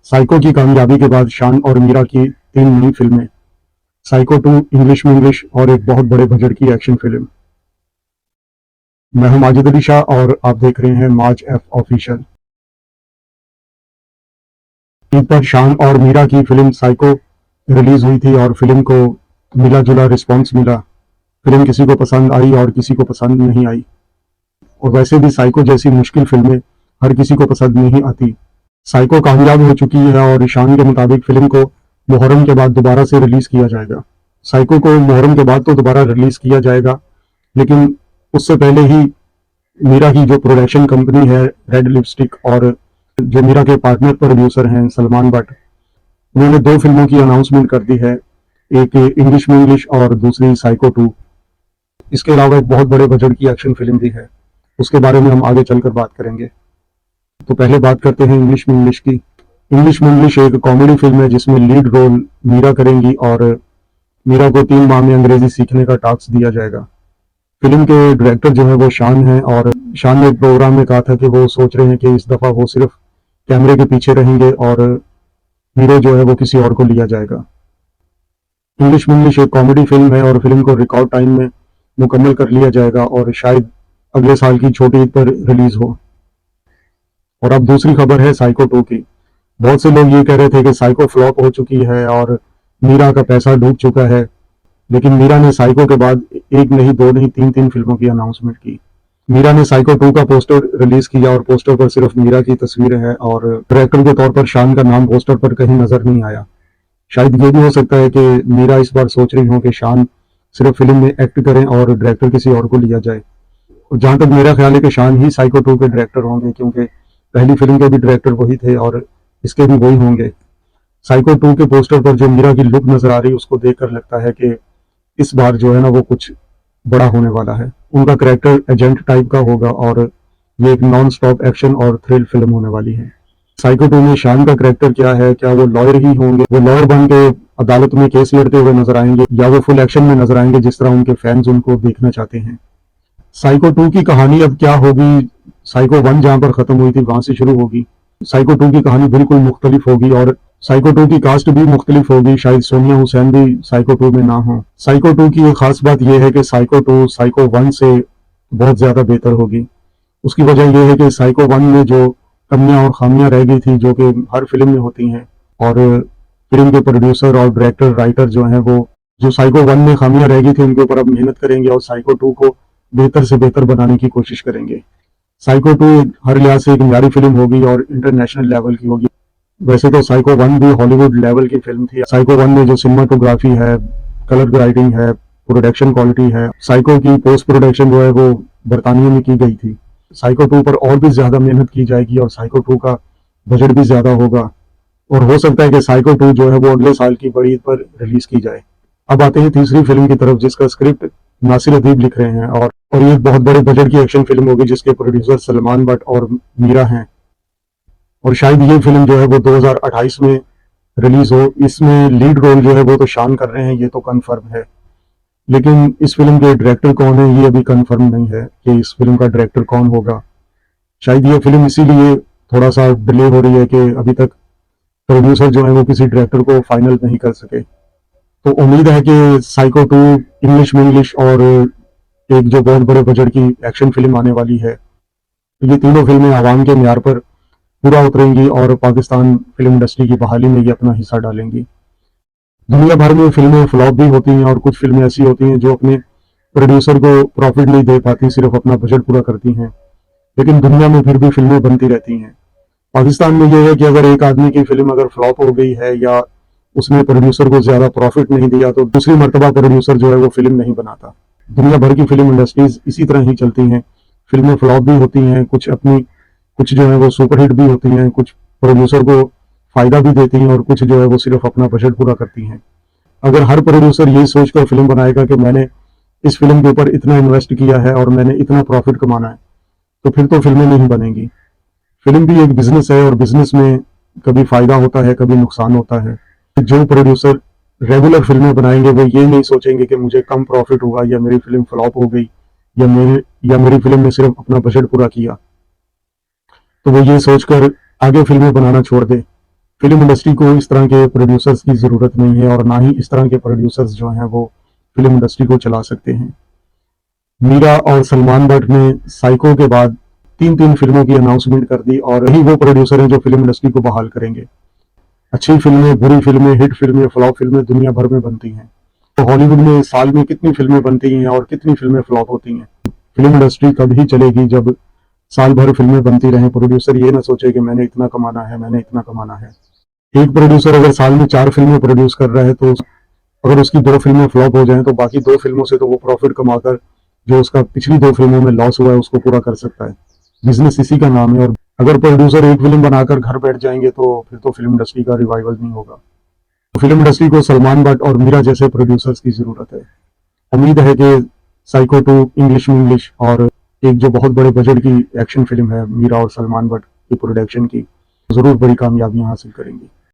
Psycho की कामयाबी के बाद शान और मीरा की 3 नई फिल्में, साइको 2 इंग्लिश में इंग्लिश और एक बहुत बड़े बजट की एक्शन फिल्म। मैं हूं माजिद अली शाह और आप देख रहे हैं माज एफ ऑफिशियल। ईद पर शान और मीरा की फिल्म साइको रिलीज हुई थी और फिल्म को मिला जुला रिस्पॉन्स मिला। फिल्म किसी को पसंद आई और किसी को पसंद नहीं आई, और वैसे भी साइको जैसी मुश्किल फिल्में हर किसी को पसंद नहीं आती। साइको कामयाब हो चुकी है और शान के मुताबिक फिल्म को मुहर्रम के बाद दोबारा से रिलीज किया जाएगा। साइको को मुहर्रम के बाद तो दोबारा रिलीज किया जाएगा, लेकिन उससे पहले ही मीरा की जो प्रोडक्शन कंपनी है रेड लिपस्टिक, और जो मीरा के पार्टनर प्रोड्यूसर हैं सलमान भट्ट, उन्होंने 2 फिल्मों की अनाउंसमेंट कर दी है, एक इंग्लिश में इंग्लिश और दूसरी साइको 2। इसके अलावा एक बहुत बड़े बजट की एक्शन फिल्म भी है, उसके बारे में हम आगे चलकर बात करेंगे। तो पहले बात करते हैं इंग्लिश में इंग्लिश की। इंग्लिश में इंग्लिश एक कॉमेडी फिल्म है जिसमें लीड रोल मीरा करेंगी और मीरा को 3 माह में अंग्रेजी सीखने का टास्क दिया जाएगा। फिल्म के डायरेक्टर जो है वो शान है, और शान ने एक प्रोग्राम में कहा था कि वो सोच रहे हैं कि इस दफा वो सिर्फ कैमरे के पीछे रहेंगे और हीरो जो है वो किसी और को लिया जाएगा। इंग्लिश में इंग्लिश एक कॉमेडी फिल्म है और फिल्म को रिकॉर्ड टाइम में मुकम्मल कर लिया जाएगा और शायद अगले साल की छोटी ईद पर रिलीज हो। और अब दूसरी खबर है साइको 2 की। बहुत से लोग ये कह रहे थे कि साइको फ्लॉप हो चुकी है और मीरा का पैसा डूब चुका है, लेकिन मीरा ने साइको के बाद एक नहीं, 2 नहीं, 3 फिल्मों की अनाउंसमेंट की। मीरा ने साइको 2 का पोस्टर रिलीज किया और पोस्टर पर सिर्फ मीरा की तस्वीर है और डायरेक्टर के तौर पर शान का नाम पोस्टर पर कहीं नजर नहीं आया। शायद ये भी हो सकता है कि मीरा इस बार सोच रही हो कि शान सिर्फ फिल्म में एक्ट करें और डायरेक्टर किसी और को लिया जाए। जहां तक मेरा ख्याल है कि शान ही साइको 2 के डायरेक्टर होंगे, क्योंकि पहली फिल्म के भी डायरेक्टर वही थे और इसके भी वही होंगे। साइको 2 के पोस्टर पर जो मीरा की लुक नजर आ रही है उसको देखकर लगता है कि इस बार जो है ना वो कुछ बड़ा होने वाला है। उनका कैरेक्टर एजेंट टाइप का होगा और ये एक नॉन स्टॉप एक्शन और थ्रिल फिल्म होने वाली है। साइको 2 में शान का कैरेक्टर क्या है? क्या वो लॉयर ही होंगे? वो लॉयर बन के अदालत में केस लड़ते हुए नजर आएंगे, या वो फुल एक्शन में नजर आएंगे जिस तरह उनके फैंस उनको देखना चाहते हैं? साइको 2 की कहानी अब क्या होगी? साइको 1 जहां पर खत्म हुई थी वहां से शुरू होगी। साइको 2 की कहानी बिल्कुल मुख्तलिफ होगी और साइको 2 की कास्ट भी मुख्तलिफ होगी। शायद सोनिया हुसैन भी साइको 2 में ना हो। साइको 2 की एक खास बात यह है कि साइको 2 साइको 1 से बहुत ज्यादा बेहतर होगी। उसकी वजह यह है कि साइको 1 में जो कमियां और खामियां रह गई थी, जो कि हर फिल्म में होती हैं, और फिल्म के प्रोड्यूसर और डायरेक्टर राइटर जो हैं वो जो साइको 1 में खामियां रह गई थी उनके ऊपर अब मेहनत करेंगे और साइको 2 को बेहतर से बेहतर बनाने की कोशिश करेंगे। साइको 2 हर लिहाज से एक न्यारी फिल्म होगी और इंटरनेशनल लेवल की होगी। वैसे तो साइको 1 भी हॉलीवुड लेवल की फिल्म थी। साइको 1 में जो सिनेमाटोग्राफी है, कलर ग्रेडिंग है, प्रोडक्शन क्वालिटी है, साइको की पोस्ट प्रोडक्शन जो है वो बरतानिया में की गई थी। साइको 2 पर और भी ज्यादा मेहनत की जाएगी और साइको 2 का बजट भी ज्यादा होगा, और हो सकता है कि साइको 2 जो है वो अगले साल की बड़ी ईद पर रिलीज की जाए। अब आते हैं तीसरी फिल्म की तरफ, जिसका स्क्रिप्ट नासिर अदीब लिख रहे हैं, और ये एक बहुत बड़े बजट की एक्शन फिल्म होगी जिसके प्रोड्यूसर सलमान भट्ट और मीरा हैं। और शायद ये फिल्म जो है वो 2028 में रिलीज हो। इसमें लीड रोल जो है वो तो शान कर रहे हैं, ये तो कंफर्म है, लेकिन इस फिल्म के डायरेक्टर कौन है ये अभी कंफर्म नहीं है कि इस फिल्म का डायरेक्टर कौन होगा। शायद ये फिल्म इसीलिए थोड़ा सा डिले हो रही है कि अभी तक प्रोड्यूसर जो है वो किसी डायरेक्टर को फाइनल नहीं कर सके। तो उम्मीद है कि साइको 2 इंग्लिश में इंग्लिश और एक जो बहुत बड़े बजट की एक्शन फिल्म आने वाली है, ये तीनों फिल्में आवाम के म्यार पर पूरा उतरेंगी और पाकिस्तान फिल्म इंडस्ट्री की बहाली में ये अपना हिस्सा डालेंगी। दुनिया भर में फिल्में फ्लॉप भी होती हैं और कुछ फिल्में ऐसी होती हैं जो अपने प्रोड्यूसर को प्रॉफिट नहीं दे पाती, सिर्फ अपना बजट पूरा करती हैं, लेकिन दुनिया में फिर भी फिल्में बनती रहती हैं। पाकिस्तान में यह है कि अगर एक आदमी की फिल्म अगर फ्लॉप हो गई है या उसने प्रोड्यूसर को ज्यादा प्रॉफिट नहीं दिया तो दूसरी मर्तबा प्रोड्यूसर जो है वो फिल्म नहीं बनाता। दुनिया भर की फिल्म इंडस्ट्रीज इसी तरह ही चलती हैं। फिल्में फ्लॉप भी होती हैं, कुछ जो है वो सुपरहिट भी होती हैं, कुछ प्रोड्यूसर को फायदा भी देती हैं और कुछ जो है वो सिर्फ अपना बजट पूरा करती हैं। अगर हर प्रोड्यूसर ये सोचकर फिल्म बनाएगा कि मैंने इस फिल्म के ऊपर इतना इन्वेस्ट किया है और मैंने इतना प्रॉफिट कमाना है, तो फिर तो फिल्में नहीं बनेंगी। फिल्म भी एक बिजनेस है और बिजनेस में कभी फायदा होता है, कभी नुकसान होता है। जो प्रोड्यूसर रेगुलर फिल्में बनाएंगे वो ये नहीं सोचेंगे कि मुझे कम प्रॉफिट हुआ या मेरी फिल्म फ्लॉप हो गई या मेरी फिल्म ने सिर्फ अपना बजट पूरा किया, तो वो ये सोचकर आगे फिल्में बनाना छोड़ दे। फिल्म इंडस्ट्री को इस तरह के प्रोड्यूसर्स की ज़रूरत नहीं है और ना ही इस तरह के प्रोड्यूसर्स जो हैं वो फिल्म इंडस्ट्री को चला सकते हैं। मीरा और सलमान भट्ट ने साइको के बाद 3 फिल्मों की अनाउंसमेंट कर दी और यही वो प्रोड्यूसर हैं जो फिल्म इंडस्ट्री को बहाल करेंगे। अच्छी फिल्में, बुरी फिल्में, हिट फिल्में, फ्लॉप फिल्में दुनिया भर में बनती हैं। तो हॉलीवुड में साल में कितनी फिल्में बनती हैं और कितनी फिल्में फ्लॉप होती हैं। फिल्म इंडस्ट्री कभी चलेगी जब साल भर फिल्में बनती रहें, प्रोड्यूसर ये ना सोचे कि मैंने इतना कमाना है, मैंने इतना कमाना है। एक प्रोड्यूसर अगर साल में 4 फिल्में प्रोड्यूस कर रहा है तो अगर उसकी 2 फिल्में फ्लॉप हो जाएं तो बाकी 2 फिल्मों से तो वो प्रॉफिट कमाकर जो उसका पिछली 2 फिल्मों में लॉस हुआ है उसको पूरा कर सकता है। बिजनेस इसी का नाम है। और अगर प्रोड्यूसर एक फिल्म बनाकर घर बैठ जाएंगे तो फिर तो फिल्म इंडस्ट्री का रिवाइवल नहीं होगा। तो फिल्म इंडस्ट्री को सलमान भट्ट और मीरा जैसे प्रोड्यूसर्स की जरूरत है। उम्मीद है कि साइको 2 इंग्लिश में इंग्लिश और एक जो बहुत बड़े बजट की एक्शन फिल्म है मीरा और सलमान भट्ट की प्रोडक्शन की, जरूर बड़ी कामयाबियां हासिल करेंगी।